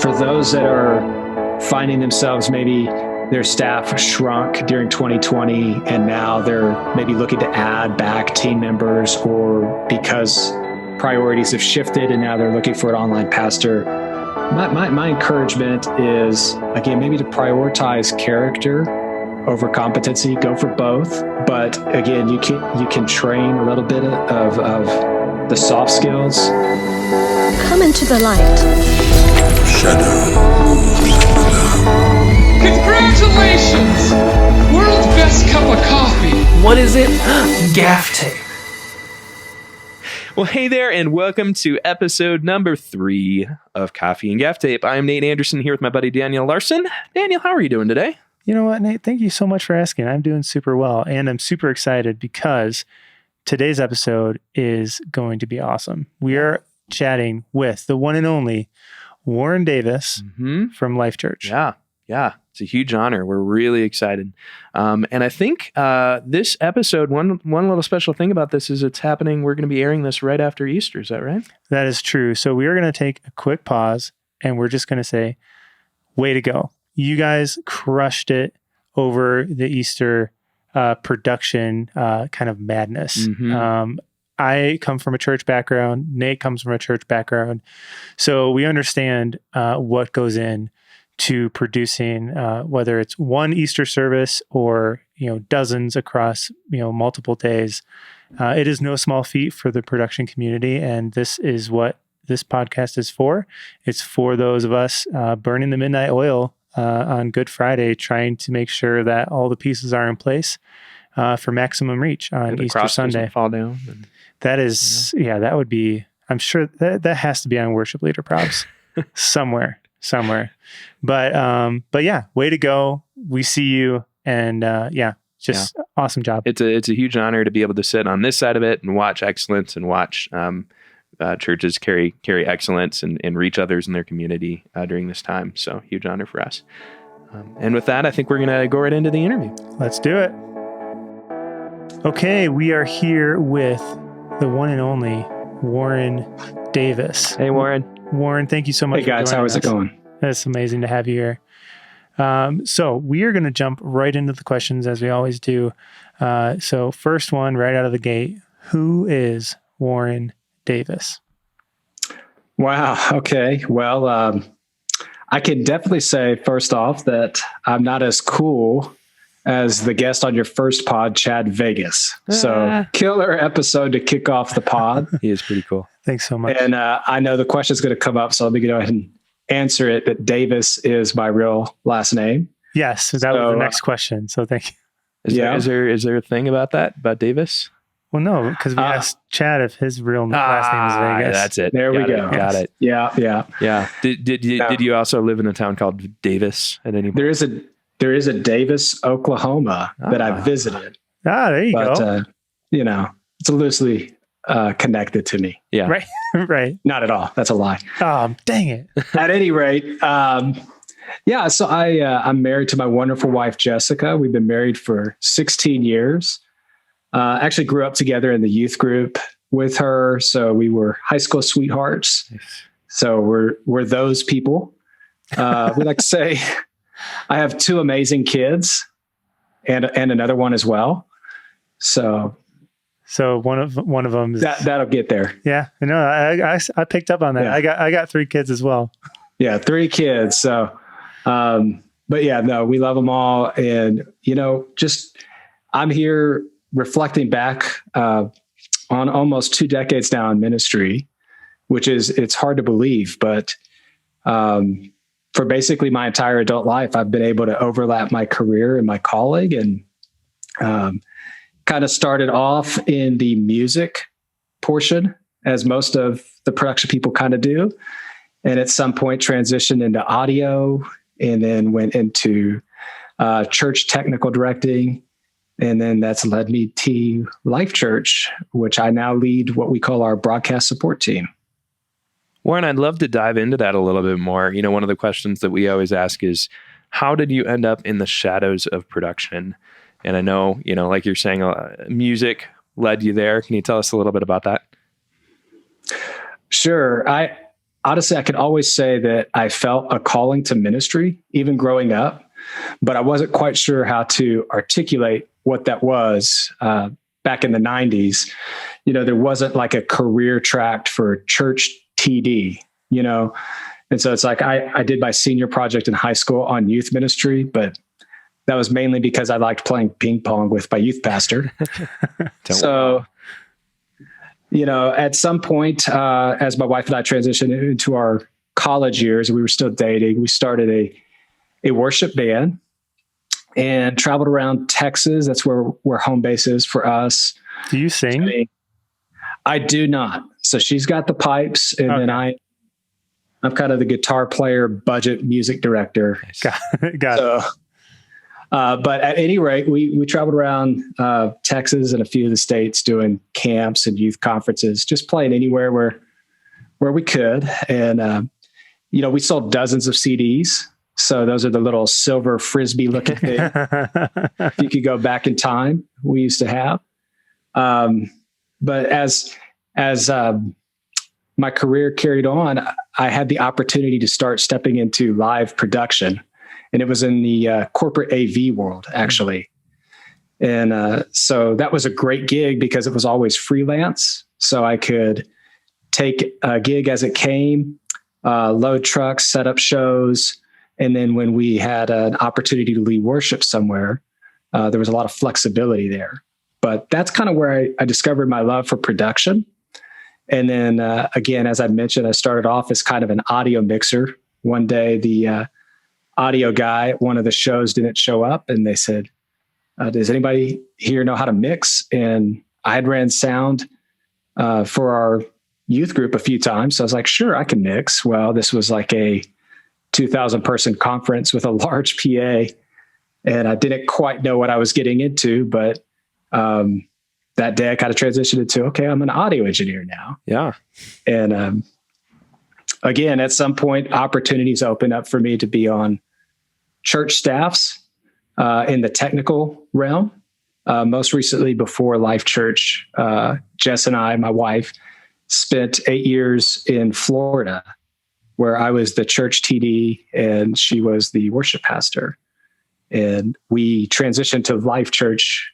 for those that are finding themselves, maybe their staff shrunk during 2020 and now they're maybe looking to add back team members, or because priorities have shifted and now they're looking for an online pastor, my encouragement is, again, maybe to prioritize character over competency. Go for both. But again, you can train a little bit of the soft skills. Come into the light. Congratulations! World's best cup of coffee. What is it? Gaff tape. Well, hey there, and welcome to episode number 3 of Coffee and Gaff Tape. I'm Nate Anderson here with my buddy Daniel Larson. Daniel, how are you doing today? You know what, Nate? Thank you so much for asking. I'm doing super well, and I'm super excited because today's episode is going to be awesome. We are chatting with the one and only Warren Davis from Life.Church. Yeah. It's a huge honor. We're really excited. And I think this episode, one little special thing about this is it's happening. We're going to be airing this right after Easter. Is that right? That is true. So we are going to take a quick pause and we're just going to say, way to go. You guys crushed it over the Easter production kind of madness. I come from a church background. Nate comes from a church background. So we understand what goes in to producing, whether it's one Easter service or, dozens across, multiple days. It is no small feat for the production community. And this is what this podcast is for. It's for those of us burning the midnight oil on Good Friday, trying to make sure that all the pieces are in place for maximum reach on Easter Sunday. Fall down. That is, that would be, I'm sure that has to be on worship leader props somewhere. But yeah, way to go. We see you. And awesome job. It's a huge honor to be able to sit on this side of it and watch excellence and watch churches carry excellence and reach others in their community during this time. So huge honor for us. And with that, I think we're going to go right into the interview. Let's do it. Okay, we are here with the one and only Warren Davis. Hey, Warren. Warren, thank you so much. Hey guys, how is it going? It's amazing to have you here. So we are going to jump right into the questions as we always do. So first one right out of the gate, who is Warren Davis? Wow. Okay. Well, I can definitely say first off that I'm not as cool as the guest on your first pod, Chad Vegas. So killer episode to kick off the pod. He is pretty cool. Thanks so much. And I know the question is going to come up, so let me go ahead and answer it, that Davis is my real last name. Yes, that was the next question. So thank you. Is there a thing about Davis? Well, no, because we asked Chad if his real last name is Vegas. That's it. There we go. Got it. Yeah. Did you also live in a town called Davis at any point? There is a Davis, Oklahoma that I visited. There you go. It's loosely connected to me. Yeah. Right. Not at all. That's a lie. Dang it. At any rate, so I'm married to my wonderful wife, Jessica. We've been married for 16 years. Actually grew up together in the youth group with her. So we were high school sweethearts. So we're those people. We like to say I have 2 amazing kids and another one as well. So one of them is that'll get there. Yeah, I picked up on that. Yeah. I got 3 kids as well. Yeah, 3 kids. So, but yeah, no, we love them all. And, I'm here reflecting back on almost 2 decades now in ministry, which it's hard to believe, but for basically my entire adult life, I've been able to overlap my career and my calling, and kind of started off in the music portion, as most of the production people kind of do. And at some point transitioned into audio, and then went into church technical directing. And then that's led me to Life.Church, which I now lead what we call our broadcast support team. Warren, I'd love to dive into that a little bit more. One of the questions that we always ask is, how did you end up in the shadows of production? And I know, like you're saying, music led you there. Can you tell us a little bit about that? Sure. honestly, I could always say that I felt a calling to ministry, even growing up, but I wasn't quite sure how to articulate what that was back in the 90s. There wasn't like a career track for church TD, And so it's like I did my senior project in high school on youth ministry, but that was mainly because I liked playing ping pong with my youth pastor. So, at some point, as my wife and I transitioned into our college years, we were still dating. We started a worship band and traveled around Texas. That's where home base is for us. Do you sing? I do not. So she's got the pipes, and then I'm kind of the guitar player, budget music director. Got it. But at any rate, we traveled around Texas and a few of the states doing camps and youth conferences, just playing anywhere where we could. And, we sold dozens of CDs. So those are the little silver Frisbee looking things. If you could go back in time, we used to have. But as my career carried on, I had the opportunity to start stepping into live production. And it was in the corporate AV world, actually. And so that was a great gig because it was always freelance. So I could take a gig as it came, load trucks, set up shows. And then when we had an opportunity to lead worship somewhere, there was a lot of flexibility there. But that's kind of where I discovered my love for production. And then again, as I mentioned, I started off as kind of an audio mixer. One day, the audio guy at one of the shows didn't show up, and they said, does anybody here know how to mix? And I had ran sound for our youth group a few times. So I was like, sure, I can mix. Well, this was like a 2,000 person conference with a large PA, and I didn't quite know what I was getting into, but that day I kind of transitioned into, okay, I'm an audio engineer now. Yeah. And again, at some point, opportunities opened up for me to be on church staffs in the technical realm. Most recently, before Life.Church, Jess and I, my wife, spent 8 years in Florida, where I was the church TD and she was the worship pastor. And we transitioned to Life.Church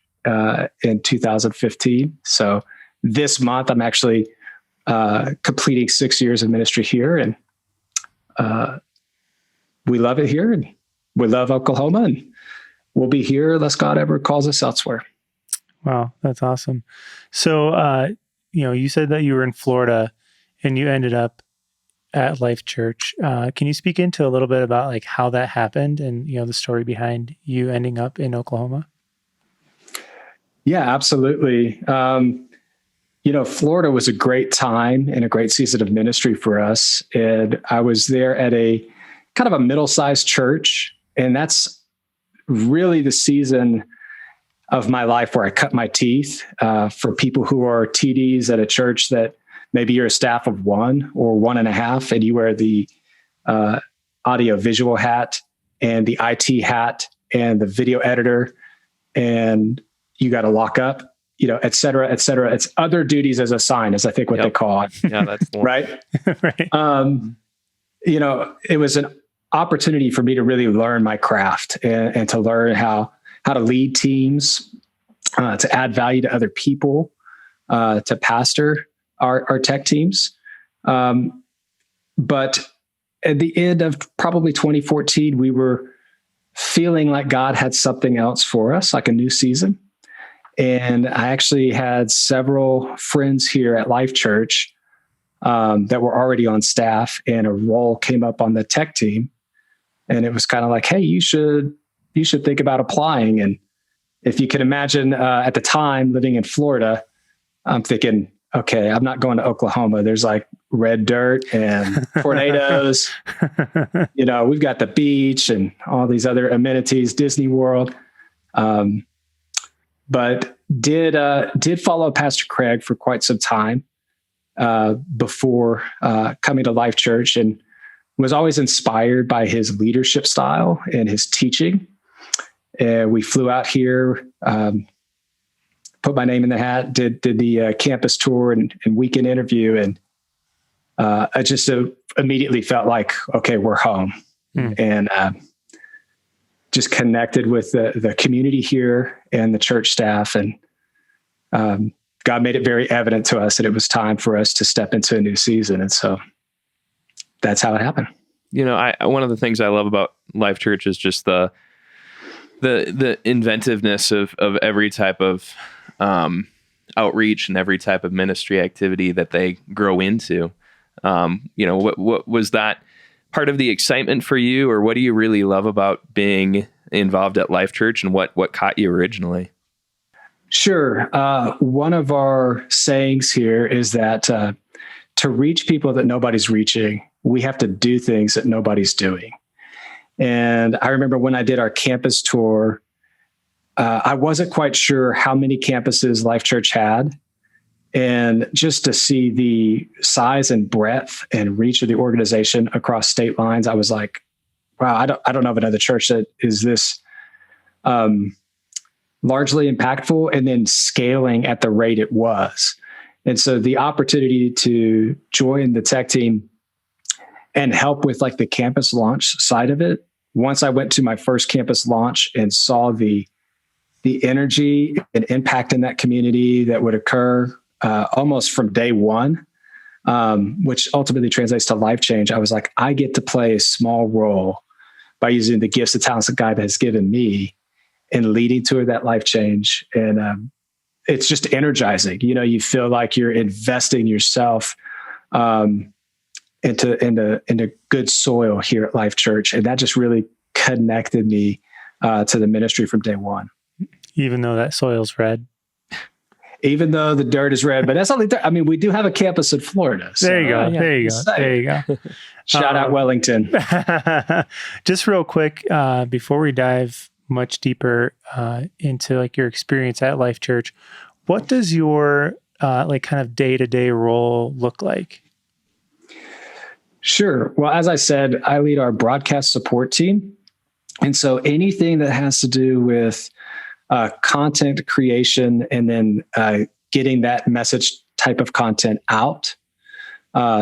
in 2015. So this month, I'm actually completing 6 years of ministry here, and we love it here, and we love Oklahoma, and we'll be here unless God ever calls us elsewhere. Wow, that's awesome. So, you said that you were in Florida and you ended up at Life.Church. Can you speak into a little bit about like how that happened and, the story behind you ending up in Oklahoma? Yeah, absolutely. Florida was a great time and a great season of ministry for us. And I was there at a kind of a middle-sized church. And that's really the season of my life where I cut my teeth. For people who are TDs at a church that maybe you're a staff of 1 or 1.5, and you wear the audio visual hat and the IT hat and the video editor, and you got to lock up, et cetera, et cetera. It's other duties as assigned, is I think what they call it. Yeah, that's the one. Right. Right. It was an opportunity for me to really learn my craft and to learn how to lead teams, to add value to other people, to pastor our tech teams. But at the end of probably 2014, we were feeling like God had something else for us, like a new season. And I actually had several friends here at Life.Church that were already on staff, and a role came up on the tech team. And it was kind of like, hey, you should think about applying. And if you can imagine, at the time living in Florida, I'm thinking, okay, I'm not going to Oklahoma. There's like red dirt and tornadoes. We've got the beach and all these other amenities, Disney World. But did follow Pastor Craig for quite some time before coming to Life.Church, and was always inspired by his leadership style and his teaching. And we flew out here, put my name in the hat, did the campus tour and weekend interview, and I just immediately felt like, okay, we're home. And just connected with the community here and the church staff. And God made it very evident to us that it was time for us to step into a new season. And so that's how it happened. One of the things I love about Life.Church is just the inventiveness of every type of outreach and every type of ministry activity that they grow into. What was that part of the excitement for you, or what do you really love about being involved at Life.Church, and what caught you originally? Sure. One of our sayings here is that to reach people that nobody's reaching, we have to do things that nobody's doing. And I remember when I did our campus tour, I wasn't quite sure how many campuses Life.Church had. And just to see the size and breadth and reach of the organization across state lines, I was like, wow, I don't know of another church that is this largely impactful and then scaling at the rate it was. And so the opportunity to join the tech team and help with like the campus launch side of it. Once I went to my first campus launch and saw the energy and impact in that community that would occur almost from day one, which ultimately translates to life change, I was like, I get to play a small role by using the gifts and talents that God has given me in leading to that life change. And it's just energizing. You feel like you're investing yourself into good soil here at Life.Church. And that just really connected me to the ministry from day one. Even though that soil's red. Even though the dirt is red, but that's only dirt. I mean, we do have a campus in Florida. So, there you go. Yeah. There you go. Shout out Wellington. Just real quick, before we dive much deeper into like your experience at Life.Church, what does your like kind of day-to-day role look like? Sure. Well, as I said, I lead our broadcast support team. And so anything that has to do with content creation and then getting that message type of content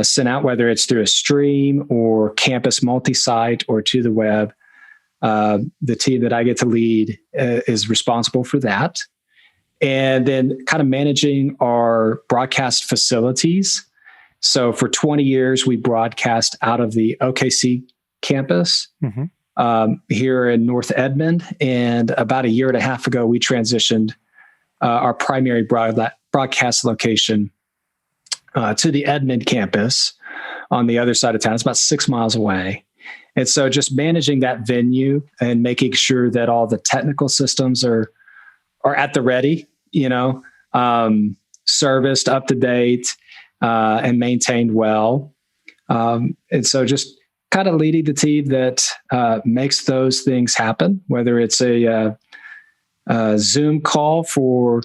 sent out, whether it's through a stream or campus multi-site or to the web, the team that I get to lead is responsible for that. And then kind of managing our broadcast facilities. So for 20 years, we broadcast out of the OKC campus here in North Edmond. And about a year and a half ago, we transitioned our primary broadcast location to the Edmond campus on the other side of town. It's about 6 miles away. And so just managing that venue and making sure that all the technical systems are at the ready, serviced, up to date, and maintained well. And so just kind of leading the team that makes those things happen, whether it's a Zoom call for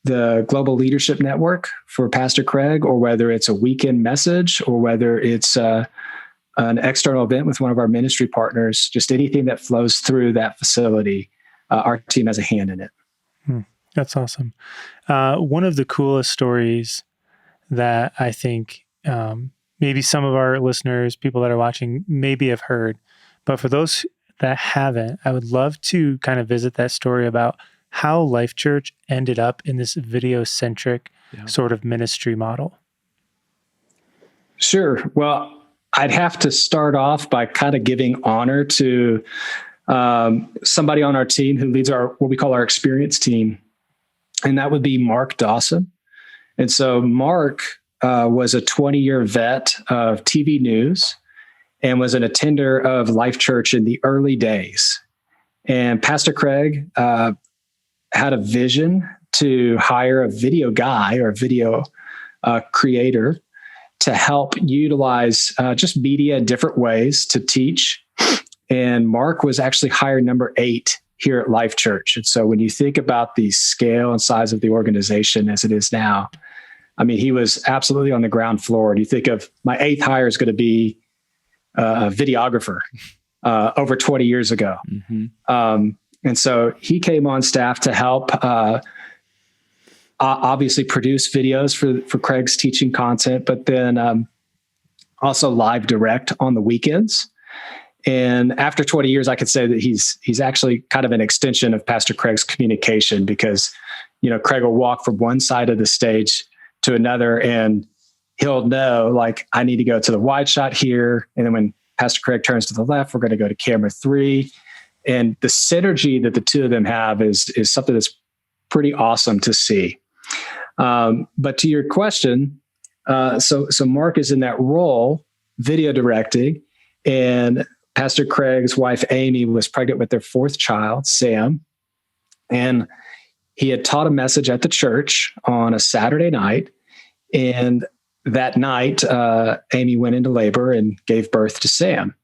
the Global Leadership Network for Pastor Craig, or whether it's a weekend message, or whether it's an external event with one of our ministry partners, just anything that flows through that facility, our team has a hand in it. That's awesome. One of the coolest stories that I think maybe some of our listeners, people that are watching, maybe have heard, but for those that haven't, I would love to kind of visit that story about how Life.Church ended up in this video-centric sort of ministry model. Sure. Well, I'd have to start off by kind of giving honor to somebody on our team who leads what we call our experience team. And that would be Mark Dawson. And so Mark was a 20-year vet of TV news and was an attender of Life.Church in the early days. And Pastor Craig had a vision to hire a video guy or video creator to help utilize just media in different ways to teach. And Mark was actually hired number 8 here at Life.Church. And so when you think about the scale and size of the organization as it is now, I mean, he was absolutely on the ground floor. And you think of my 8th hire is going to be a videographer over 20 years ago. And so he came on staff to help obviously produce videos for Craig's teaching content, but then also live direct on the weekends. And after 20 years, I could say that he's actually kind of an extension of Pastor Craig's communication, because, Craig will walk from one side of the stage to another, and he'll know, like, I need to go to the wide shot here. And then when Pastor Craig turns to the left, we're going to go to camera 3. And the synergy that the two of them have is something that's pretty awesome to see. But to your question, so Mark is in that role, video directing, and Pastor Craig's wife, Amy, was pregnant with their 4th child, Sam. And he had taught a message at the church on a Saturday night. And that night, Amy went into labor and gave birth to Sam.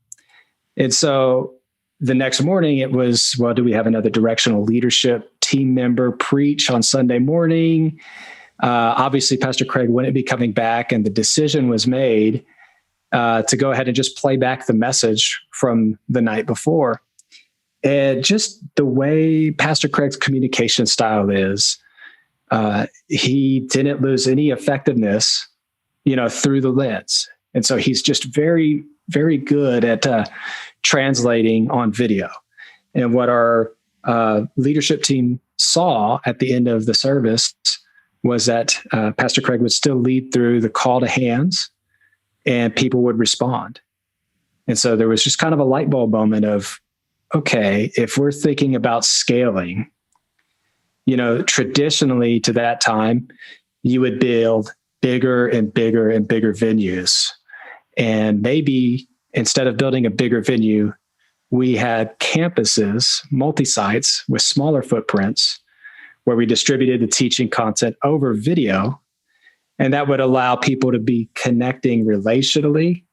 And so the next morning it was, well, do we have another directional leadership team member preach on Sunday morning? Obviously, Pastor Craig wouldn't be coming back, and the decision was made to go ahead and just play back the message from the night before. And just the way Pastor Craig's communication style is, he didn't lose any effectiveness, through the lens. And so he's just very, very good at translating on video. And what our leadership team saw at the end of the service was that Pastor Craig would still lead through the call to hands, and people would respond. And so there was just kind of a light bulb moment of, okay, if we're thinking about scaling, traditionally to that time, you would build bigger and bigger and bigger venues. And maybe instead of building a bigger venue, we had campuses, multi-sites with smaller footprints, where we distributed the teaching content over video. And that would allow people to be connecting relationally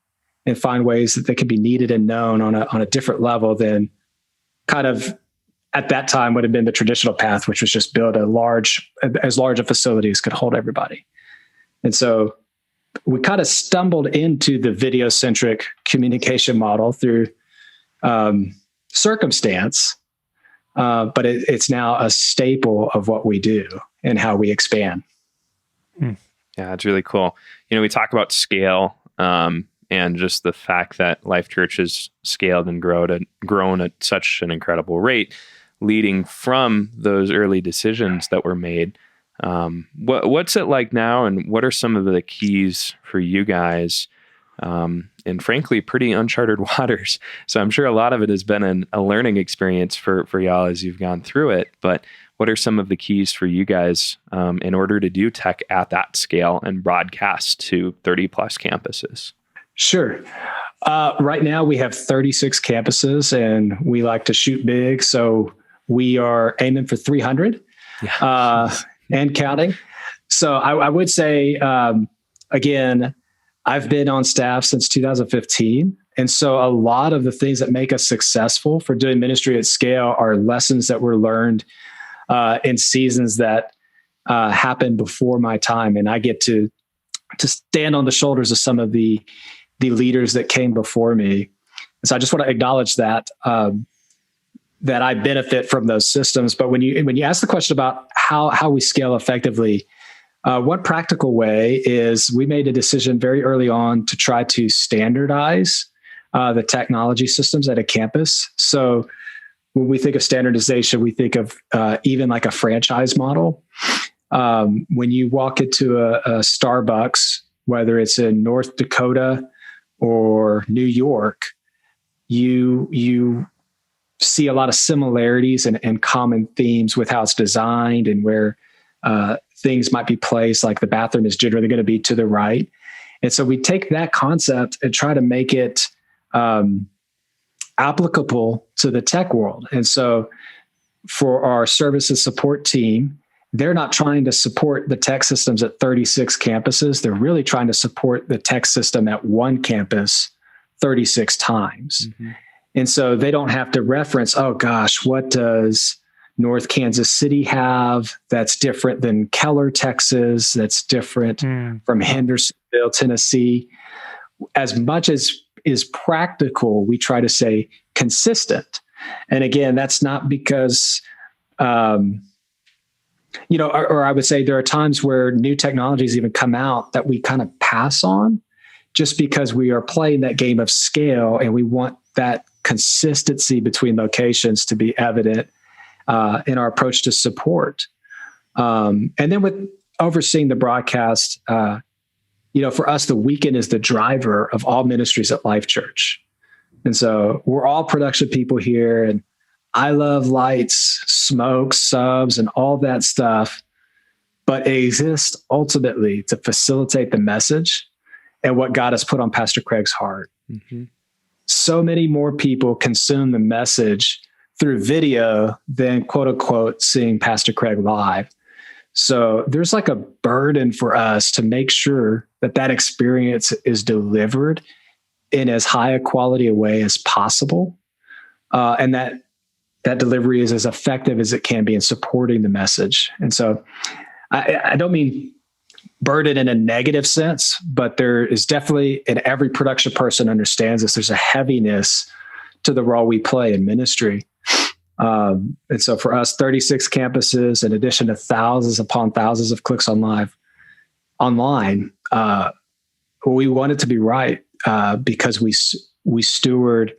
and find ways that they could be needed and known on a different level than kind of at that time would have been the traditional path, which was just build as large a facility as could hold everybody. And so we kind of stumbled into the video-centric communication model through circumstance, but it's now a staple of what we do and how we expand. Yeah, it's really cool. We talk about scale and just the fact that Life.Church has scaled and grown at such an incredible rate, leading from those early decisions that were made. What's it like now, and what are some of the keys for you guys? And frankly, pretty uncharted waters. So I'm sure a lot of it has been a learning experience for y'all as you've gone through it. But what are some of the keys for you guys in order to do tech at that scale and broadcast to 30 plus campuses? Sure. Right now we have 36 campuses, and we like to shoot big. So we are aiming for 300 and counting. So I would say, again, I've been on staff since 2015. And so a lot of the things that make us successful for doing ministry at scale are lessons that were learned in seasons that happened before my time. And I get to stand on the shoulders of some of the leaders that came before me. And so I just want to acknowledge that I benefit from those systems. But when you ask the question about how we scale effectively, one practical way is we made a decision very early on to try to standardize the technology systems at a campus. So when we think of standardization, we think of even like a franchise model. When you walk into a Starbucks, whether it's in North Dakota or New York, you see a lot of similarities and common themes with how it's designed and where things might be placed, like the bathroom is generally going to be to the right. And so we take that concept and try to make it applicable to the tech world. And so for our service and support team, they're not trying to support the tech systems at 36 campuses. They're really trying to support the tech system at one campus 36 times. Mm-hmm. And so they don't have to reference, oh gosh, what does North Kansas City have that's different than Keller, Texas, that's different from Hendersonville, Tennessee. As much as is practical, we try to say consistent. And again, that's not because, or I would say there are times where new technologies even come out that we kind of pass on just because we are playing that game of scale and we want that consistency between locations to be evident in our approach to support. And then with overseeing the broadcast, for us, the weekend is the driver of all ministries at Life.Church. And so we're all production people here, and I love lights, smoke, subs, and all that stuff, but it exists ultimately to facilitate the message and what God has put on Pastor Craig's heart. Mm-hmm. So many more people consume the message through video than, quote unquote, seeing Pastor Craig live. So there's like a burden for us to make sure that experience is delivered in as high a quality a way as possible, and that delivery is as effective as it can be in supporting the message. And so I don't mean burden in a negative sense, but there is definitely, and every production person understands this, there's a heaviness to the role we play in ministry. And so for us, 36 campuses, in addition to thousands upon thousands of clicks online, we want it to be right because we steward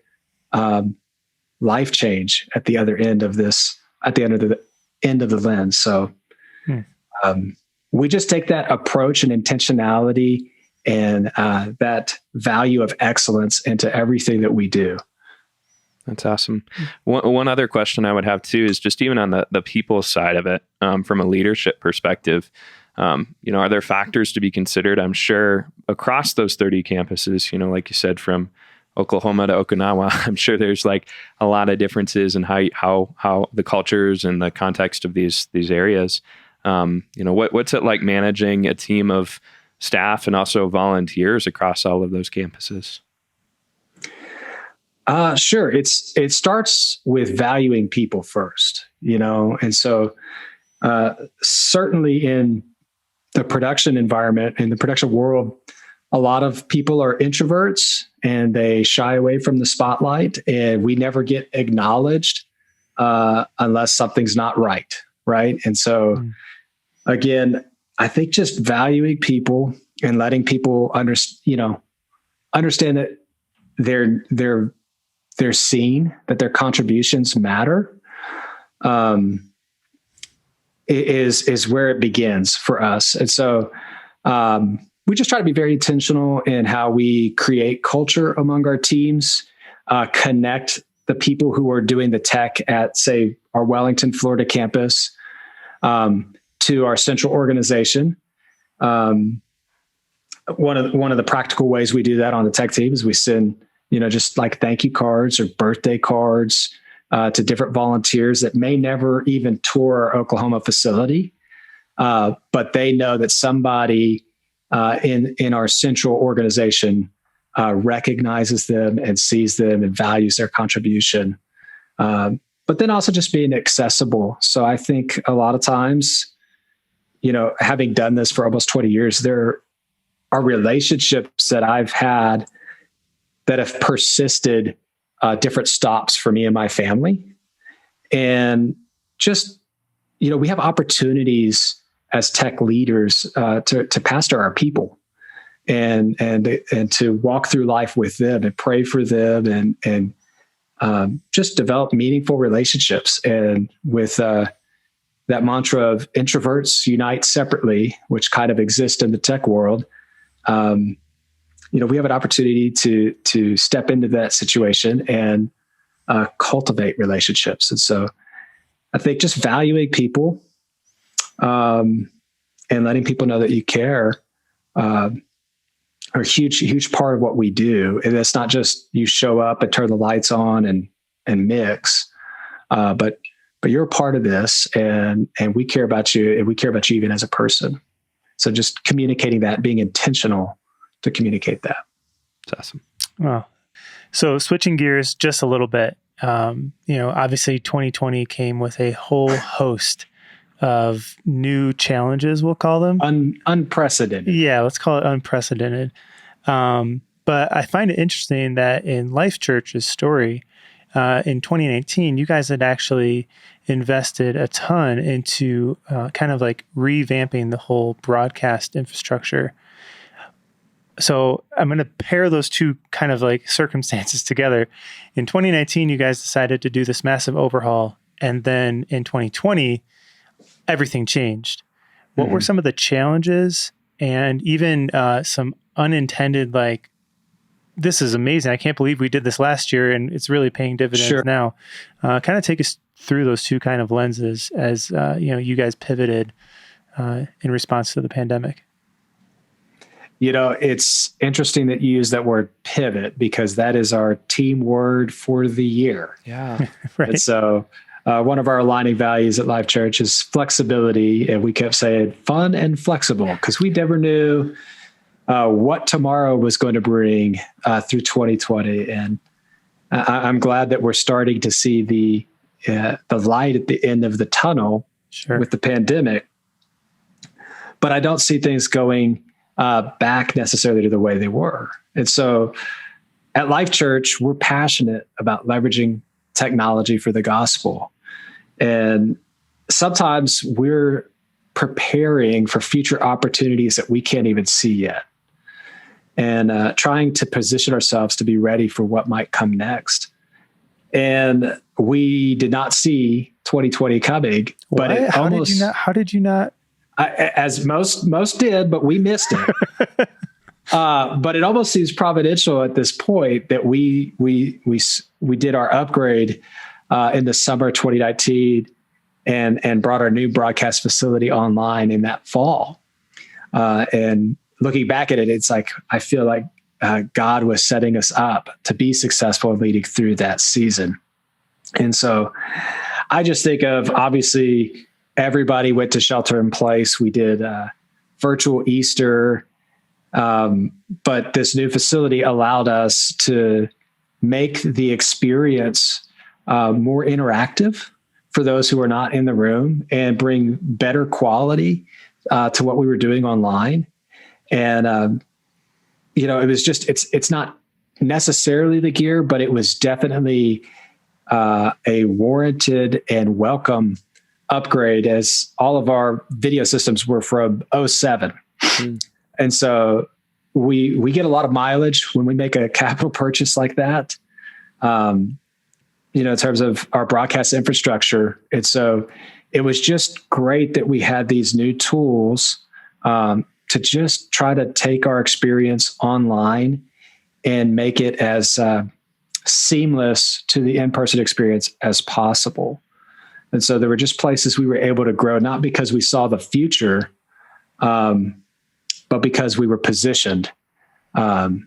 life change at the other end of this, at the end of the lens. So we just take that approach and intentionality and that value of excellence into everything that we do. That's awesome. One other question I would have too is just even on the people side of it, from a leadership perspective, are there factors to be considered? I'm sure across those 30 campuses, like you said, from Oklahoma to Okinawa, I'm sure there's like a lot of differences in how the cultures and the context of these areas. What's it like managing a team of staff and also volunteers across all of those campuses? Sure. It starts with valuing people first, and so certainly in the production environment, in the production world, a lot of people are introverts and they shy away from the spotlight, and we never get acknowledged unless something's not right. And so, again, I think just valuing people and letting people understand that they're seen, that their contributions matter, is where it begins for us. And so we just try to be very intentional in how we create culture among our teams, connect the people who are doing the tech at, say, our Wellington, Florida campus to our central organization. One of the practical ways we do that on the tech team is we send just like thank you cards or birthday cards to different volunteers that may never even tour our Oklahoma facility, but they know that somebody in our central organization recognizes them and sees them and values their contribution. But then also just being accessible. So I think a lot of times, having done this for almost 20 years, there are relationships that I've had that have persisted different stops for me and my family. And just, we have opportunities as tech leaders to pastor our people and to walk through life with them and pray for them and just develop meaningful relationships. And with that mantra of introverts unite separately, which kind of exists in the tech world, we have an opportunity to step into that situation and cultivate relationships. And so I think just valuing people and letting people know that you care are a huge part of what we do. And it's not just you show up and turn the lights on and mix, but you're a part of this, and we care about you, and we care about you even as a person. So just communicating that, being intentional to communicate that. That's awesome. Wow. So switching gears just a little bit, obviously 2020 came with a whole host of new challenges, we'll call them. Unprecedented. Yeah, let's call it unprecedented. But I find it interesting that in Life.Church's story, in 2019, you guys had actually invested a ton into kind of like revamping the whole broadcast infrastructure. So I'm going to pair those two kind of like circumstances together. In 2019, you guys decided to do this massive overhaul. And then in 2020, everything changed. What were some of the challenges and even some unintended, like, this is amazing. I can't believe we did this last year and it's really paying dividends now. Kind of take us through those two kind of lenses as, you guys pivoted in response to the pandemic. It's interesting that you use that word pivot because that is our team word for the year. Yeah. Right. And so one of our aligning values at Life.Church is flexibility. And we kept saying fun and flexible because we never knew what tomorrow was going to bring through 2020. And I'm glad that we're starting to see the light at the end of the tunnel with the pandemic. But I don't see things going back necessarily to the way they were. And so at Life.Church, we're passionate about leveraging technology for the gospel. And sometimes we're preparing for future opportunities that we can't even see yet and trying to position ourselves to be ready for what might come next. And we did not see 2020 coming, but How did you not? As most did, but we missed it. But it almost seems providential at this point that we did our upgrade in the summer 2019 and brought our new broadcast facility online in that fall. And looking back at it, it's like I feel like God was setting us up to be successful and leading through that season. And so I just think of, obviously, everybody went to shelter in place. We did virtual Easter, but this new facility allowed us to make the experience more interactive for those who are not in the room and bring better quality to what we were doing online. And, it was just, it's not necessarily the gear, but it was definitely a warranted and welcome upgrade, as all of our video systems were from 2007. And so we get a lot of mileage when we make a capital purchase like that, in terms of our broadcast infrastructure. And so it was just great that we had these new tools to just try to take our experience online and make it as seamless to the in-person experience as possible. And so there were just places we were able to grow, not because we saw the future, but because we were positioned in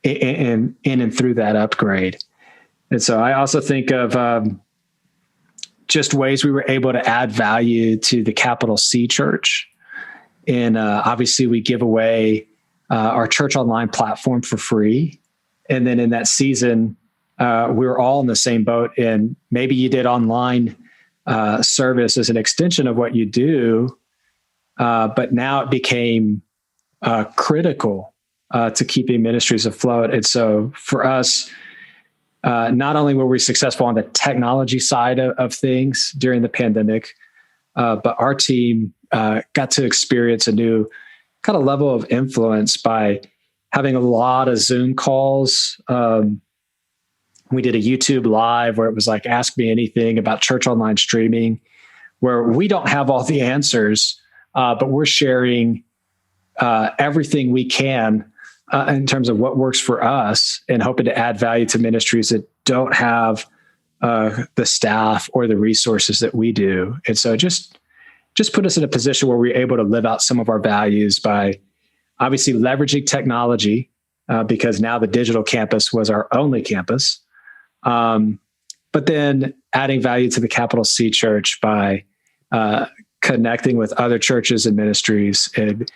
and through that upgrade. And so I also think of just ways we were able to add value to the capital C church. And obviously we give away our church online platform for free. And then in that season, we were all in the same boat. And maybe you did online service as an extension of what you do, but now it became critical to keeping ministries afloat. And so for us, not only were we successful on the technology side of things during the pandemic, but our team got to experience a new kind of level of influence by having a lot of Zoom calls. We did a YouTube live where it was like, ask me anything about church online streaming, where we don't have all the answers, but we're sharing everything we can in terms of what works for us and hoping to add value to ministries that don't have the staff or the resources that we do. And so just put us in a position where we're able to live out some of our values by obviously leveraging technology, because now the digital campus was our only campus. But then adding value to the capital C church by connecting with other churches and ministries and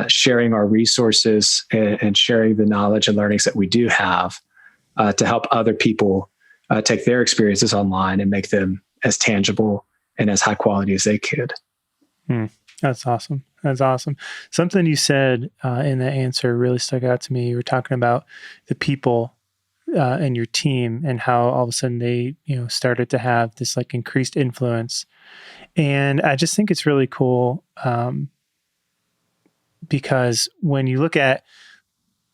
sharing our resources and sharing the knowledge and learnings that we do have to help other people take their experiences online and make them as tangible and as high quality as they could. That's awesome. That's awesome. Something you said in that answer really stuck out to me. You were talking about the people and your team and how all of a sudden they, started to have this like increased influence. And I just think it's really cool because when you look at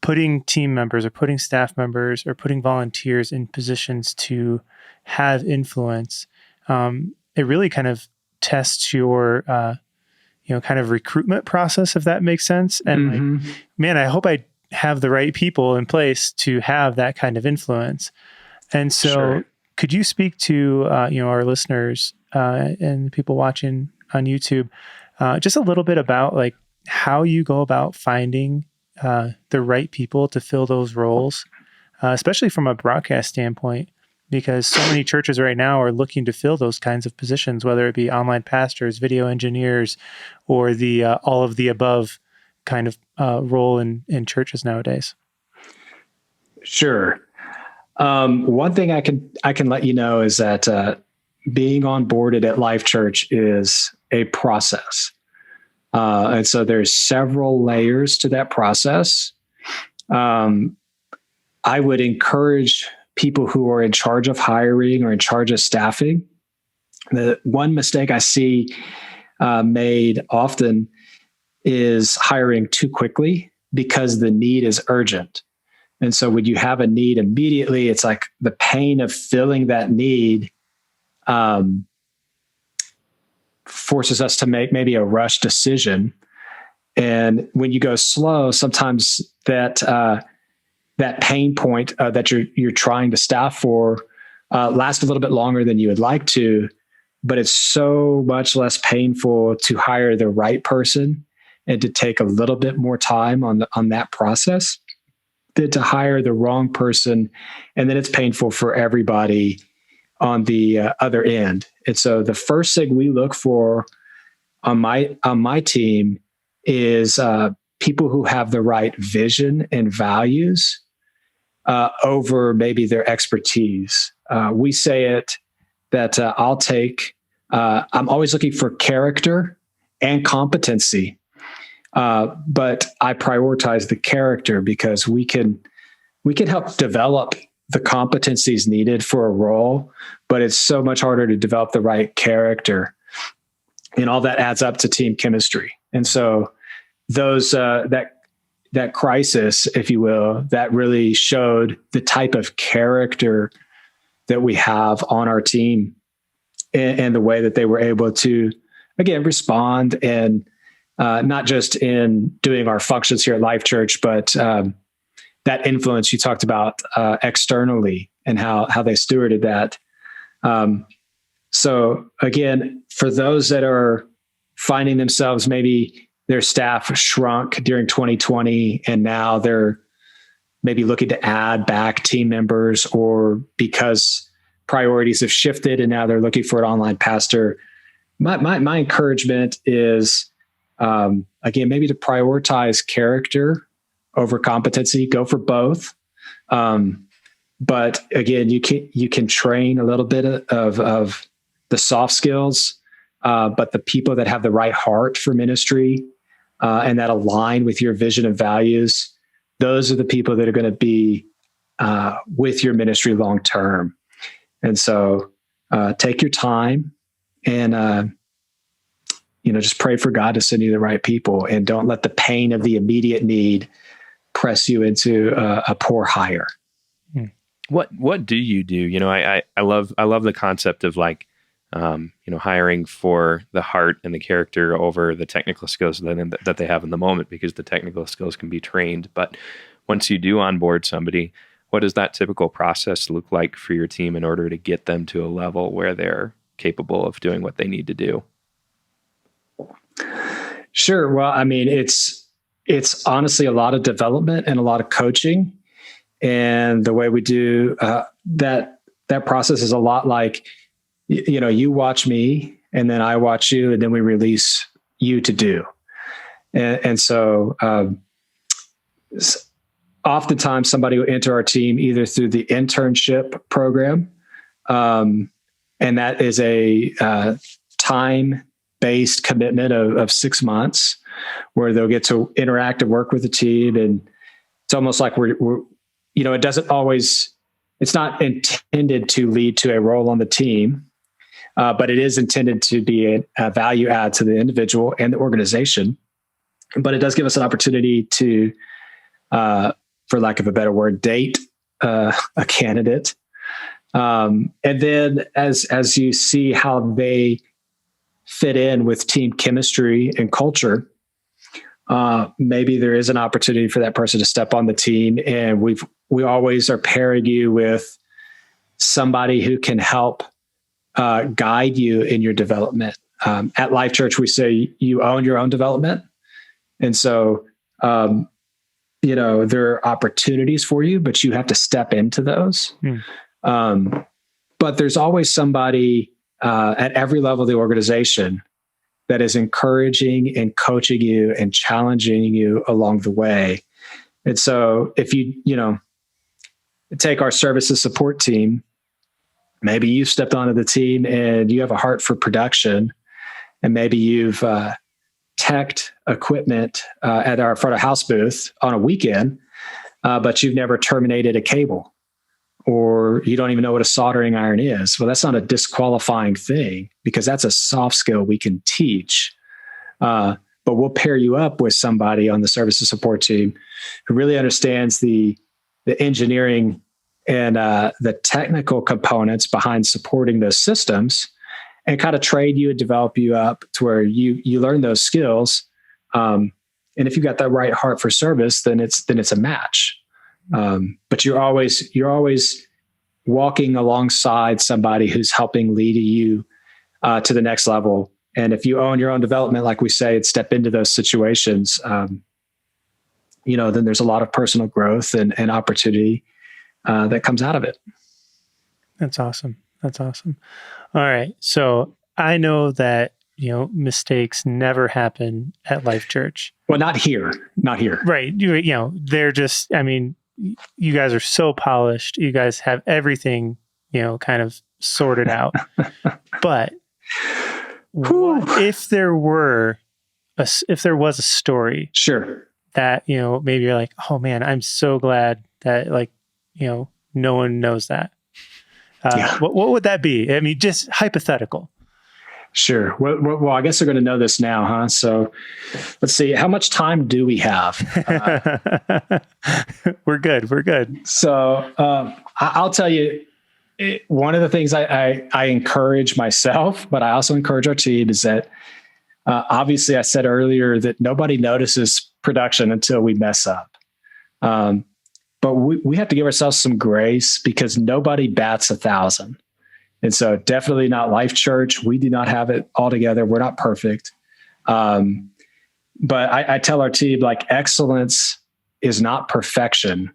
putting team members or putting staff members or putting volunteers in positions to have influence, it really kind of tests your, kind of recruitment process, if that makes sense. And like, man, I hope I have the right people in place to have that kind of influence. And so could you speak to, our listeners and the people watching on YouTube, just a little bit about like how you go about finding the right people to fill those roles, especially from a broadcast standpoint, because so many churches right now are looking to fill those kinds of positions, whether it be online pastors, video engineers, or the all of the above kind of role in churches nowadays. Sure. One thing I can let you know is that being onboarded at Life.Church is a process. And so there's several layers to that process. I would encourage people who are in charge of hiring or in charge of staffing. The one mistake I see made often is hiring too quickly because the need is urgent. And so when you have a need immediately, it's like the pain of filling that need forces us to make maybe a rush decision. And when you go slow, sometimes that pain point that you're trying to staff for lasts a little bit longer than you would like to, but it's so much less painful to hire the right person and to take a little bit more time on that process than to hire the wrong person, and then it's painful for everybody on the other end. And so the first thing we look for on my team is people who have the right vision and values over maybe their expertise. We say it that I'm always looking for character and competency, but I prioritize the character because we can help develop the competencies needed for a role, but it's so much harder to develop the right character, and all that adds up to team chemistry. And so those that crisis, if you will, that really showed the type of character that we have on our team and the way that they were able to, again, respond and not just in doing our functions here at Life.Church, but that influence you talked about externally and how they stewarded that. So again, for those that are finding themselves, maybe their staff shrunk during 2020 and now they're maybe looking to add back team members, or because priorities have shifted and now they're looking for an online pastor. My encouragement is, again, maybe to prioritize character over competency. Go for both. But again, you can train a little bit of the soft skills, but the people that have the right heart for ministry and that align with your vision and values, those are the people that are going to be with your ministry long term. And so take your time and just pray for God to send you the right people, and don't let the pain of the immediate need press you into a poor hire. What do you do? I love the concept of like, hiring for the heart and the character over the technical skills that they have in the moment, because the technical skills can be trained. But once you do onboard somebody, what does that typical process look like for your team in order to get them to a level where they're capable of doing what they need to do? Sure. Well, I mean, it's honestly a lot of development and a lot of coaching. And the way we do that process is a lot like, you watch me and then I watch you, and then we release you to do. And so oftentimes somebody will enter our team either through the internship program, and that is a time-based commitment of 6 months where they'll get to interact and work with the team. And it's almost like we're it doesn't always, it's not intended to lead to a role on the team, but it is intended to be a value add to the individual and the organization. But it does give us an opportunity to for lack of a better word, date a candidate. And then as you see how they fit in with team chemistry and culture, maybe there is an opportunity for that person to step on the team. And we always are pairing you with somebody who can help guide you in your development. At Life.Church, we say you own your own development. And so, there are opportunities for you, but you have to step into those. But there's always somebody at every level of the organization that is encouraging and coaching you and challenging you along the way. And so if you take our services support team, maybe you've stepped onto the team and you have a heart for production, and maybe you've teched equipment at our front of house booth on a weekend, but you've never terminated a cable, or you don't even know what a soldering iron is. Well, that's not a disqualifying thing, because that's a soft skill we can teach. But we'll pair you up with somebody on the services support team who really understands the engineering and the technical components behind supporting those systems, and kind of train you and develop you up to where you learn those skills. And if you've got that right heart for service, then it's a match. But you're always walking alongside somebody who's helping lead you to the next level. And if you own your own development, like we say, and step into those situations, then there's a lot of personal growth and opportunity that comes out of it. That's awesome. All right. So I know that, mistakes never happen at Life.Church. Well, not here. Right. They're just, you guys are so polished. You guys have everything, kind of sorted out. But what if there was a story, sure, that, maybe you're like, oh man, I'm so glad that no one knows that. What would that be? Just hypothetical. Sure. Well, I guess they're going to know this now, huh? So let's see. How much time do we have? We're good. So I'll tell you, one of the things I encourage myself, but I also encourage our team, is that obviously I said earlier that nobody notices production until we mess up. But we have to give ourselves some grace, because nobody bats 1,000. And so definitely not Life.Church. We do not have it all together. We're not perfect. But I tell our team, excellence is not perfection,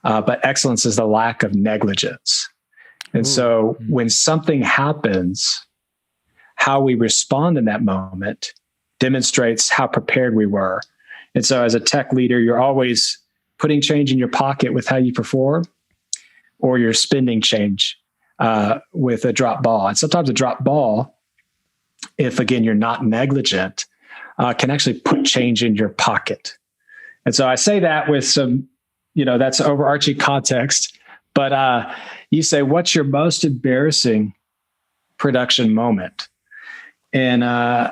but excellence is the lack of negligence. And so when something happens, how we respond in that moment demonstrates how prepared we were. And so as a tech leader, you're always putting change in your pocket with how you perform, or you're spending change with a drop ball. And sometimes a drop ball, if again, you're not negligent, can actually put change in your pocket. And so I say that with some, that's overarching context, but you say, what's your most embarrassing production moment? And, I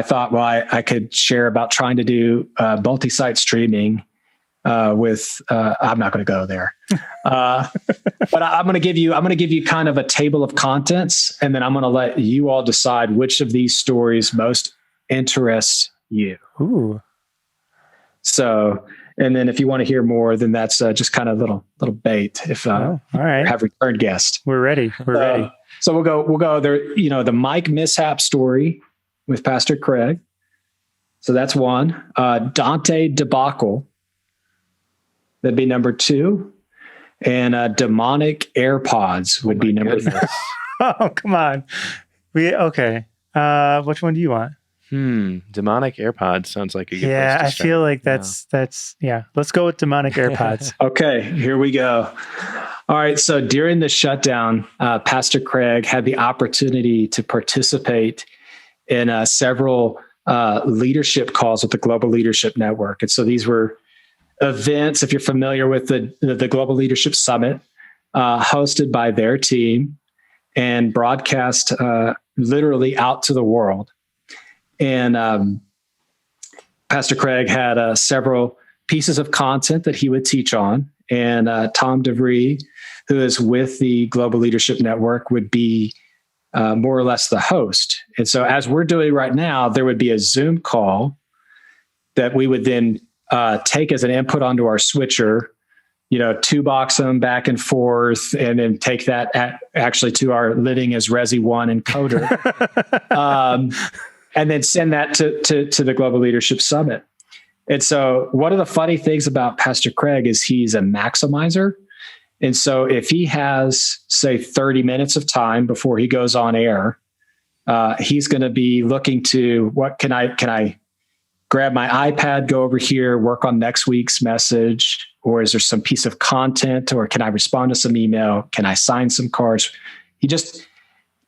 thought, well, I could share about trying to do multi-site streaming with, I'm not going to go there, but I'm going to give you kind of a table of contents, and then I'm going to let you all decide which of these stories most interests you. Ooh. So, and then if you want to hear more, then that's just kind of little bait. If all right, have return guests, we're ready. So we'll go there. The mic mishap story with Pastor Craig. So that's one. Dante debacle. That'd be number 2. And demonic AirPods would be number 3. Oh, come on. Okay. Which one do you want? Demonic AirPods sounds like a good place to I start. feel like that's let's go with demonic AirPods. Okay, here we go. All right. So during the shutdown, Pastor Craig had the opportunity to participate in several leadership calls with the Global Leadership Network. And so these were events, if you're familiar with the Global Leadership Summit, hosted by their team and broadcast literally out to the world. And Pastor Craig had several pieces of content that he would teach on. And Tom DeVry, who is with the Global Leadership Network, would be more or less the host. And so as we're doing right now, there would be a Zoom call that we would then take as an input onto our switcher, two box them back and forth, and then take that actually to our Living as Resi 1 encoder, and then send that to the Global Leadership Summit. And so one of the funny things about Pastor Craig is he's a maximizer. And so if he has, say, 30 minutes of time before he goes on air, he's going to be looking to, what can I grab my iPad, go over here, work on next week's message, or is there some piece of content, or can I respond to some email? Can I sign some cards? He just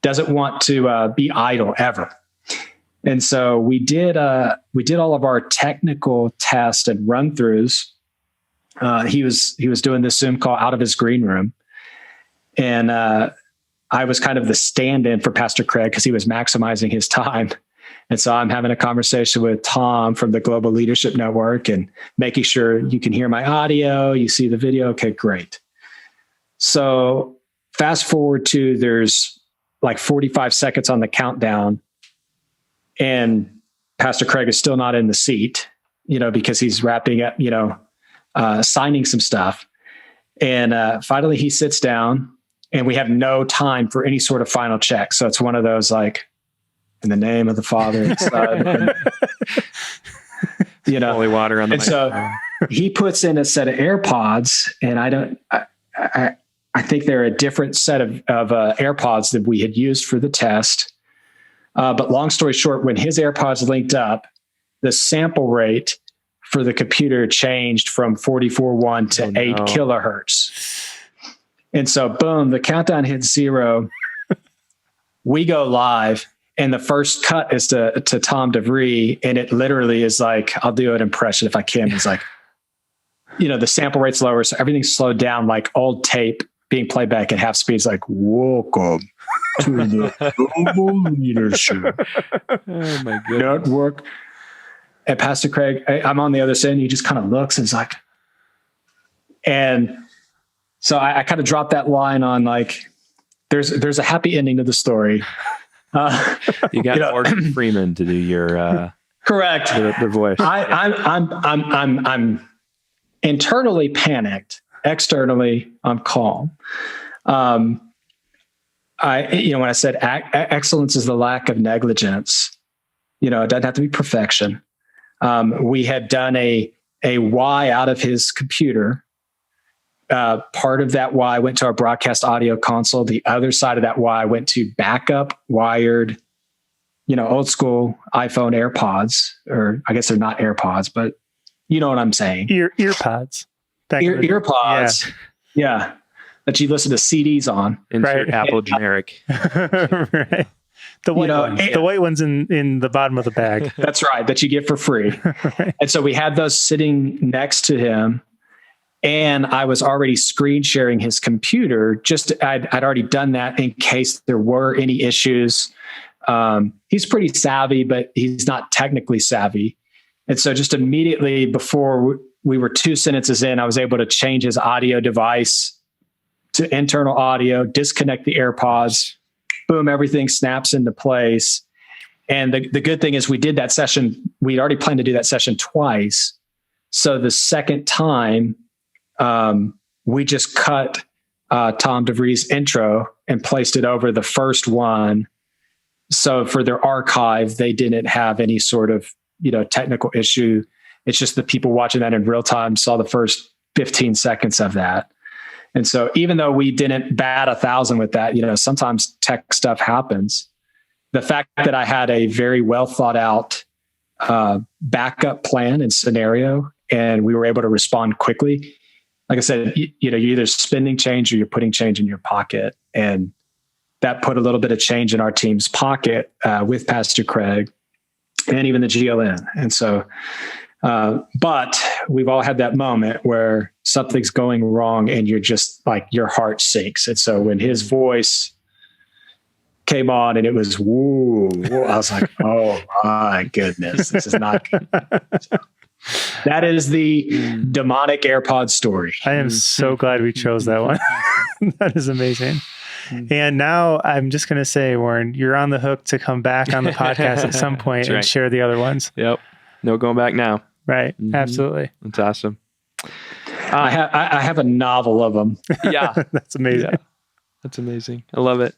doesn't want to be idle ever. And so we did all of our technical tests and run-throughs. He was doing this Zoom call out of his green room, and I was kind of the stand-in for Pastor Craig because he was maximizing his time. And so I'm having a conversation with Tom from the Global Leadership Network and making sure you can hear my audio, you see the video. Okay, great. So fast forward to there's like 45 seconds on the countdown, and Pastor Craig is still not in the seat, because he's wrapping up, signing some stuff. And finally he sits down, and we have no time for any sort of final check. So it's one of those like, in the name of the Father and Son, and, holy water on the microphone. So he puts in a set of AirPods, and I think they're a different set of AirPods that we had used for the test. But long story short, when his AirPods linked up, the sample rate for the computer changed from 44.1 to 8 kilohertz. And so, boom, the countdown hits 0. We go live, and the first cut is to Tom DeVry, and it literally is like, I'll do an impression if I can. It's like, the sample rate's lower, so everything's slowed down, like old tape being played back at half speed. It's like, welcome to the Global Leadership Network. And Pastor Craig, I'm on the other side, and he just kind of looks and is like, and so I kind of dropped that line on like, there's a happy ending to the story. You got Morgan Freeman to do your correct the voice. I'm internally panicked. Externally, I'm calm. When I said excellence is the lack of negligence, it doesn't have to be perfection. We had done a Y out of his computer. Part of that Y went to our broadcast audio console. The other side of that Y went to backup wired, old school iPhone AirPods, or I guess they're not AirPods, but you know what I'm saying. Earpods. Earpods. Yeah. That you listen to CDs on. Insert right. Apple generic. Right. The white ones. The white ones in the bottom of the bag. That's right. That you get for free. Right. And so we had those sitting next to him. And I was already screen sharing his computer. I'd already done that in case there were any issues. He's pretty savvy, but he's not technically savvy. And so just immediately before we were 2 sentences in, I was able to change his audio device to internal audio, disconnect the AirPods, boom, everything snaps into place. And the good thing is we did that session. We'd already planned to do that session twice. So the second time, we just cut Tom DeVry's intro and placed it over the first one. So for their archive, they didn't have any sort of, technical issue. It's just the people watching that in real time saw the first 15 seconds of that. And so even though we didn't bat 1,000 with that, sometimes tech stuff happens. The fact that I had a very well thought out backup plan and scenario, and we were able to respond quickly. Like I said, you're either spending change or you're putting change in your pocket. And that put a little bit of change in our team's pocket with Pastor Craig and even the GLN. And so, but we've all had that moment where something's going wrong and you're just like, your heart sinks. And so when his voice came on and it was, woo, I was like, oh my goodness, this is not good. So, That is the demonic AirPods story. I am so glad we chose that one. That is amazing. And now I'm just going to say, Warren, you're on the hook to come back on the podcast at some point and share the other ones. Yep. No going back now. Right. Absolutely. That's awesome. I have a novel of them. Yeah. That's amazing. Yeah. That's amazing. I love it.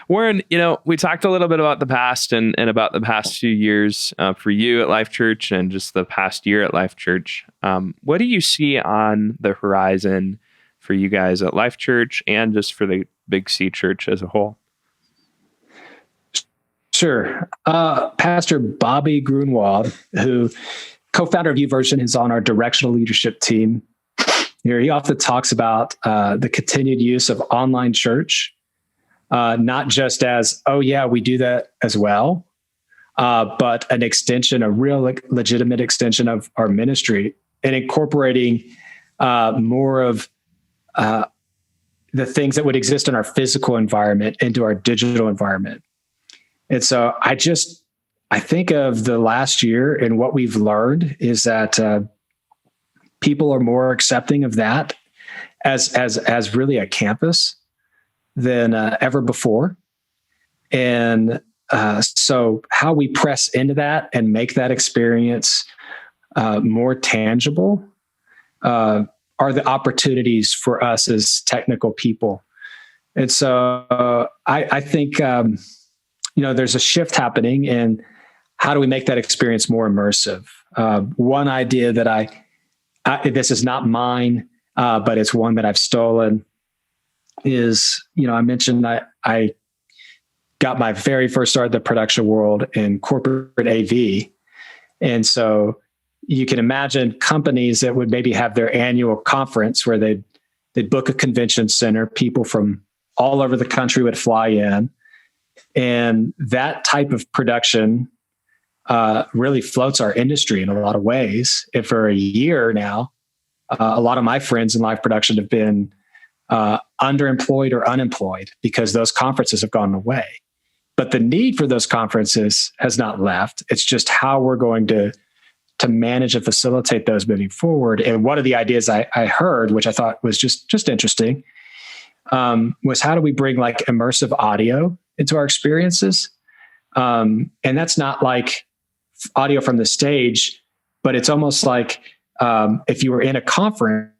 Warren, we talked a little bit about the past and about the past few years for you at Life.Church and just the past year at Life.Church. What do you see on the horizon for you guys at Life.Church and just for the Big C Church as a whole? Sure. Pastor Bobby Grunwald, who co-founder of YouVersion, is on our directional leadership team. He often talks about the continued use of online church, not just as, oh yeah, we do that as well, but an extension, a real legitimate extension of our ministry, and incorporating more of the things that would exist in our physical environment into our digital environment. And so I think of the last year, and what we've learned is that people are more accepting of that as really a campus than ever before. And so how we press into that and make that experience more tangible are the opportunities for us as technical people. And so I think, there's a shift happening in how do we make that experience more immersive? One idea that this is not mine, but it's one that I've stolen is, I mentioned I got my very first start in the production world in corporate AV. And so you can imagine companies that would maybe have their annual conference where they'd book a convention center, people from all over the country would fly in. And that type of production really floats our industry in a lot of ways. And for a year now, a lot of my friends in live production have been underemployed or unemployed because those conferences have gone away. But the need for those conferences has not left. It's just how we're going to manage and facilitate those moving forward. And one of the ideas I heard, which I thought was just interesting, was how do we bring like immersive audio into our experiences? And that's not like audio from the stage, but it's almost like if you were in a conference,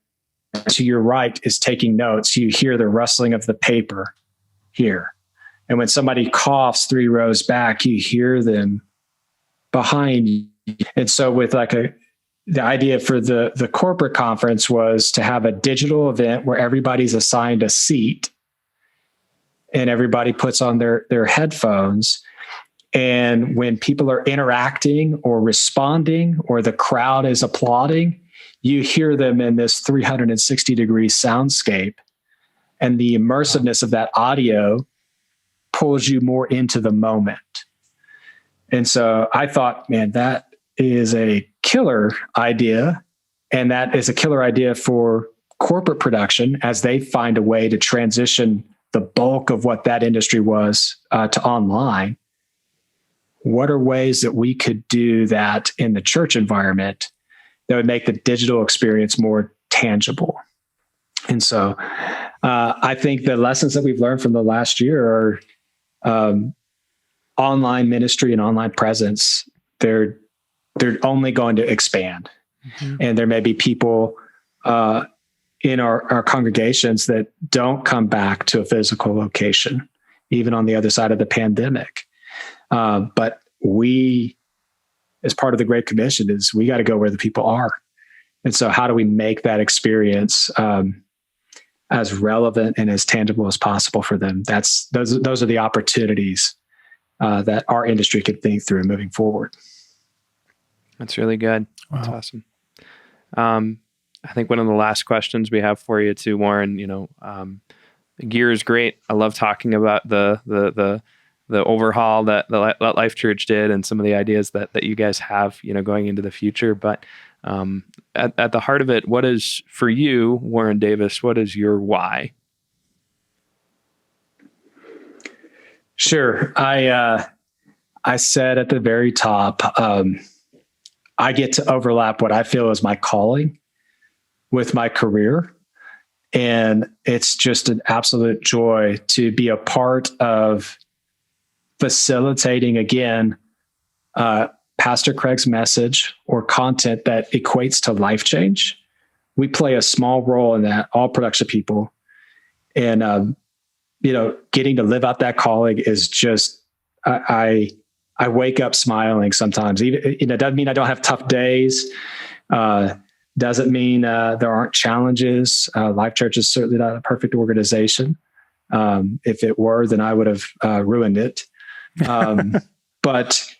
to your right is taking notes, you hear the rustling of the paper here. And when somebody coughs 3 rows back, you hear them behind you. And so with the idea for the corporate conference was to have a digital event where everybody's assigned a seat and everybody puts on their headphones. And when people are interacting or responding or the crowd is applauding, you hear them in this 360-degree soundscape. And the immersiveness of that audio pulls you more into the moment. And so I thought, man, that is a killer idea. And that is a killer idea for corporate production as they find a way to transition the bulk of what that industry was to online. What are ways that we could do that in the church environment that would make the digital experience more tangible? And so I think the lessons that we've learned from the last year are online ministry and online presence. They're only going to expand. Mm-hmm. And there may be people in our congregations that don't come back to a physical location, even on the other side of the pandemic. But we, as part of the Great Commission, is we got to go where the people are. And so how do we make that experience as relevant and as tangible as possible for them? Those are the opportunities that our industry could think through moving forward. That's really good. Wow. That's awesome. I think one of the last questions we have for you too, Warren, gear is great. I love talking about the overhaul that Life.Church did and some of the ideas that you guys have, going into the future. But at the heart of it, what is, for you, Warren Davis, what is your why? Sure. I said at the very top, I get to overlap what I feel is my calling with my career. And it's just an absolute joy to be a part of facilitating, again, Pastor Craig's message or content that equates to life change. We play a small role in that, all production people. And, getting to live out that calling is just, I wake up smiling sometimes. Even, it doesn't mean I don't have tough days. Doesn't mean there aren't challenges. Life.Church is certainly not a perfect organization. If it were, then I would have ruined it. But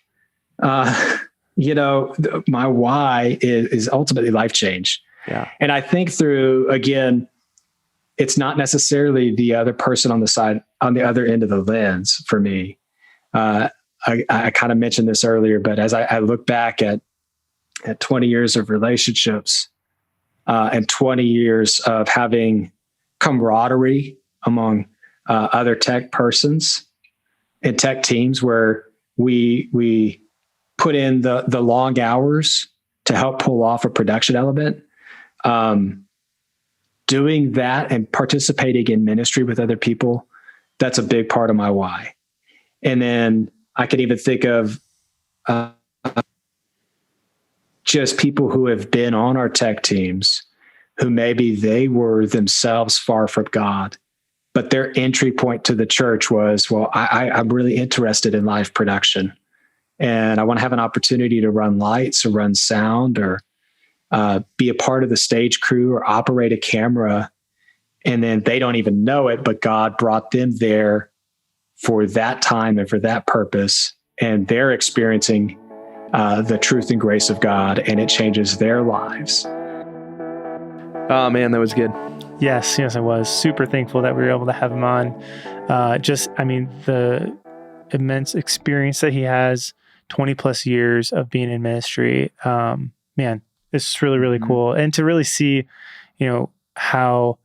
my why is ultimately life change. Yeah. And I think through, again, it's not necessarily the other person on the other end of the lens for me. I kind of mentioned this earlier, but as I look back at 20 years of relationships and 20 years of having camaraderie among other tech persons and tech teams where we put in the long hours to help pull off a production element, doing that and participating in ministry with other people, that's a big part of my why. And then I could even think of just people who have been on our tech teams who maybe they were themselves far from God, but their entry point to the church was, well, I'm really interested in live production and I want to have an opportunity to run lights or run sound or be a part of the stage crew or operate a camera. And then they don't even know it, but God brought them there for that time and for that purpose. And they're experiencing the truth and grace of God, and it changes their lives. Oh man, that was good. Yes, I was super thankful that we were able to have him on. The immense experience that he has, 20 plus years of being in ministry. It's really, really cool. And to really see, how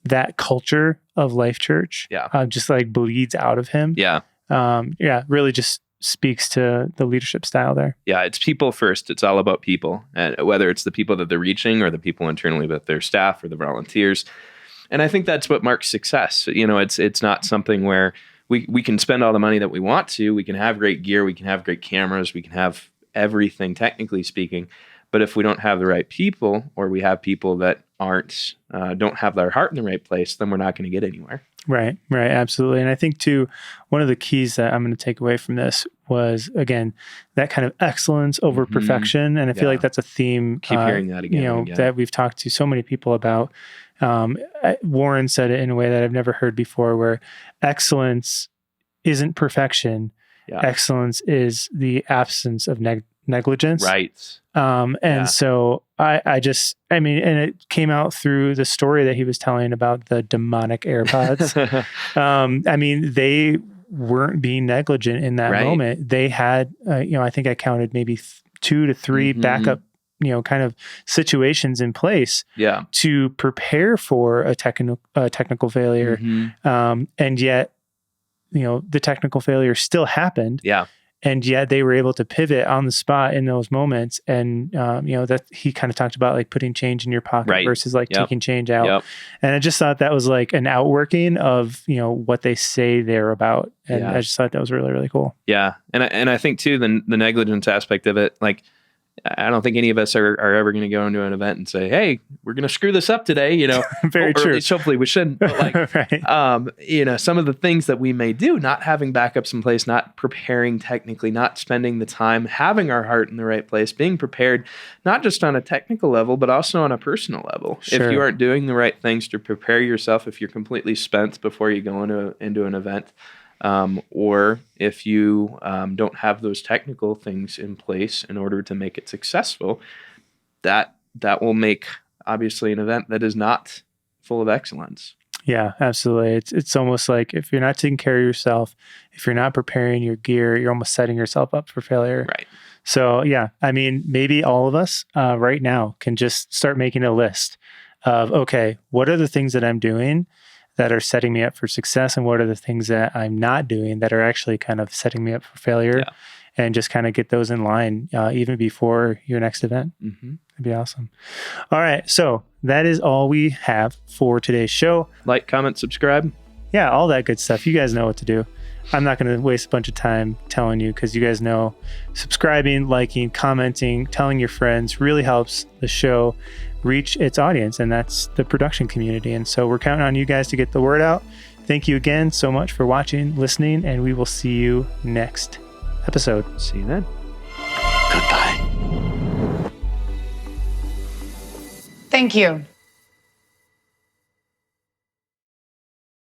that culture of Life.Church just like bleeds out of him. Yeah. Really just speaks to the leadership style there. Yeah, it's people first. It's all about people, and whether it's the people that they're reaching or the people internally with their staff or the volunteers. And I think that's what marks success. It's not something where we can spend all the money that we want to. We can have great gear. We can have great cameras. We can have everything, technically speaking. But if we don't have the right people, or we have people that don't have their heart in the right place, then we're not going to get anywhere. Right, absolutely. And I think too, one of the keys that I'm going to take away from this was, again, that kind of excellence over perfection. And I feel like that's a theme. Keep hearing that again, that we've talked to so many people about. Warren said it in a way that I've never heard before, where excellence isn't perfection. Yeah. Excellence is the absence of negligence. Right. So and it came out through the story that he was telling about the demonic AirPods. They weren't being negligent in that moment. They had, I think I counted maybe 2 to 3 backup, kind of situations in place to prepare for a technical failure. And yet, the technical failure still happened. Yeah. And yet they were able to pivot on the spot in those moments. And, that he kind of talked about like putting change in your pocket versus like taking change out. Yep. And I just thought that was like an outworking of, what they say they're about. And I just thought that was really, really cool. Yeah. And I think too, the negligence aspect of it, like, I don't think any of us are ever going to go into an event and say, hey, we're going to screw this up today, Very true. Or at least hopefully we shouldn't. But like, some of the things that we may do, not having backups in place, not preparing technically, not spending the time, having our heart in the right place, being prepared, not just on a technical level, but also on a personal level. Sure. If you aren't doing the right things to prepare yourself, if you're completely spent before you go into an event, or if you don't have those technical things in place in order to make it successful, that will make obviously an event that is not full of excellence. Yeah, absolutely. It's almost like if you're not taking care of yourself, if you're not preparing your gear, you're almost setting yourself up for failure. Right. So maybe all of us right now can just start making a list of, okay, what are the things that I'm doing that are setting me up for success, and what are the things that I'm not doing that are actually kind of setting me up for failure? Yeah. and just kind of get those in line even before your next event. Mm-hmm. That'd be awesome. All right. So that is all we have for today's show. Like, comment, subscribe. Yeah, all that good stuff. You guys know what to do. I'm not going to waste a bunch of time telling you, because you guys know subscribing, liking, commenting, telling your friends really helps the show reach its audience, and that's the production community. And so we're counting on you guys to get the word out. Thank you again so much for watching, listening, and we will see you next episode. See you then. Goodbye. Thank you.